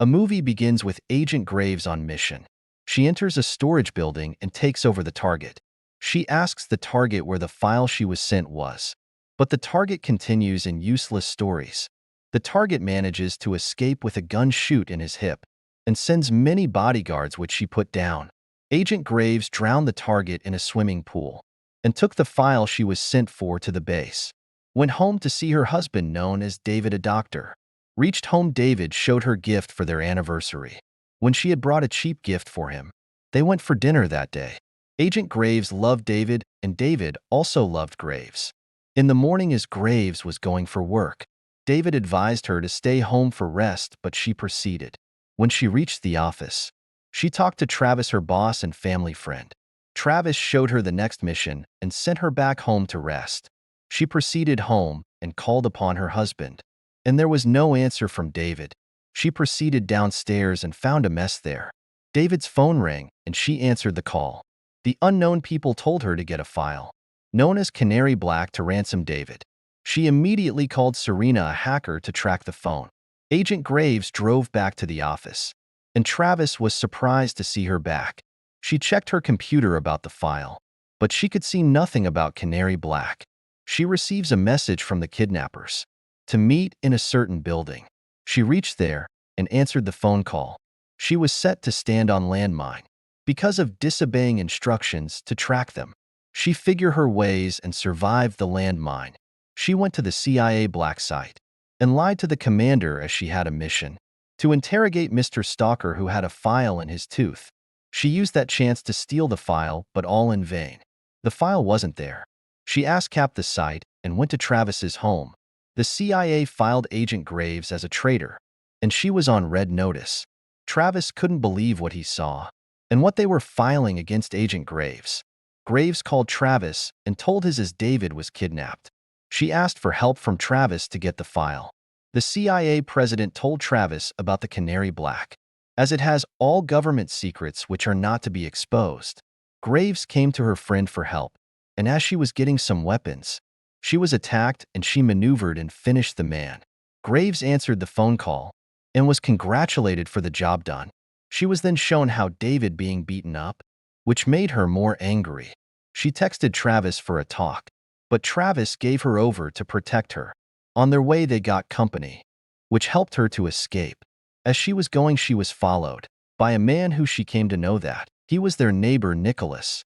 A movie begins with Agent Graves on mission. She enters a storage building and takes over the target. She asks the target where the file she was sent was. But the target continues in useless stories. The target manages to escape with a gun shoot in his hip and sends many bodyguards, which she put down. Agent Graves drowned the target in a swimming pool and took the file she was sent for to the base. Went home to see her husband, known as David, a doctor. Reached home, David showed her gift for their anniversary. When she had brought a cheap gift for him, they went for dinner that day. Agent Graves loved David, and David also loved Graves. In the morning, as Graves was going for work, David advised her to stay home for rest, but she proceeded. When she reached the office, she talked to Travis, her boss and family friend. Travis showed her the next mission and sent her back home to rest. She proceeded home and called upon her husband, and there was no answer from David. She proceeded downstairs and found a mess there. David's phone rang, and she answered the call. The unknown people told her to get a file known as Canary Black to ransom David. She immediately called Serena, a hacker, to track the phone. Agent Graves drove back to the office, and Travis was surprised to see her back. She checked her computer about the file, but she could see nothing about Canary Black. She receives a message from the kidnappers to meet in a certain building. She reached there and answered the phone call. She was set to stand on landmine because of disobeying instructions to track them. She figured her ways and survived the landmine. She went to the CIA black site and lied to the commander as she had a mission to interrogate Mr. Stalker, who had a file in his tooth. She used that chance to steal the file, but all in vain. The file wasn't there. She asked Cap the site and went to Travis's home. The CIA filed Agent Graves as a traitor, and she was on red notice. Travis couldn't believe what he saw and what they were filing against Agent Graves. Graves called Travis and told his as David was kidnapped. She asked for help from Travis to get the file. The CIA president told Travis about the Canary Black, as it has all government secrets which are not to be exposed. Graves came to her friend for help, and as she was getting some weapons, she was attacked and she maneuvered and finished the man. Graves answered the phone call and was congratulated for the job done. She was then shown how David being beaten up, which made her more angry. She texted Travis for a talk, but Travis gave her over to protect her. On their way, they got company, which helped her to escape. As she was going, she was followed by a man who she came to know that he was their neighbor, Nicholas.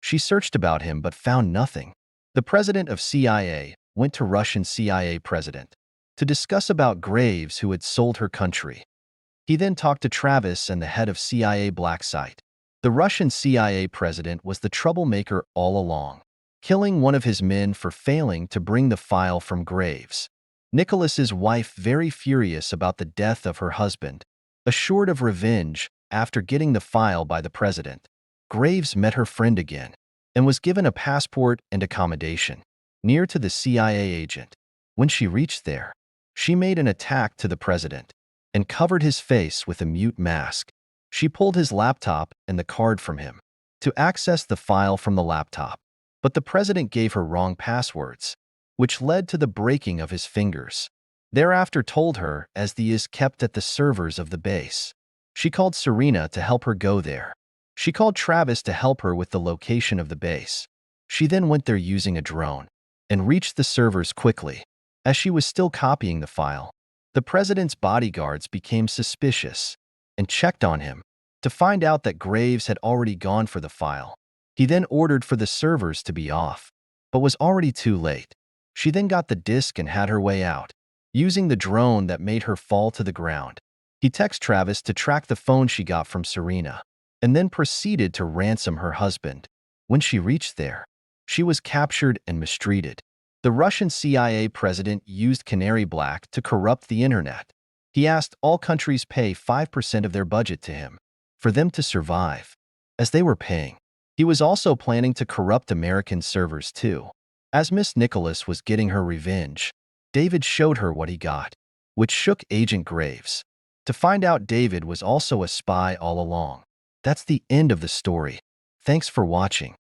She searched about him but found nothing. The president of CIA went to Russian CIA president to discuss about Graves, who had sold her country. He then talked to Travis and the head of CIA black site. The Russian CIA president was the troublemaker all along, killing one of his men for failing to bring the file from Graves. Nicholas's wife, very furious about the death of her husband, assured of revenge after getting the file by the president. Graves met her friend again and was given a passport and accommodation near to the CIA agent. When she reached there, she made an attack to the president and covered his face with a mute mask. She pulled his laptop and the card from him to access the file from the laptop, but the president gave her wrong passwords, which led to the breaking of his fingers. Thereafter told her as the is kept at the servers of the base. She called Serena to help her go there. She called Travis to help her with the location of the base. She then went there using a drone and reached the servers quickly. As she was still copying the file, the president's bodyguards became suspicious and checked on him to find out that Graves had already gone for the file. He then ordered for the servers to be off, but was already too late. She then got the disk and had her way out, using the drone that made her fall to the ground. He texted Travis to track the phone she got from Serena, and then proceeded to ransom her husband. When she reached there, she was captured and mistreated. The Russian CIA president used Canary Black to corrupt the internet. He asked all countries pay 5% of their budget to him for them to survive, as they were paying. He was also planning to corrupt American servers too. As Miss Nicholas was getting her revenge, David showed her what he got, which shook Agent Graves to find out David was also a spy all along. That's the end of the story. Thanks for watching.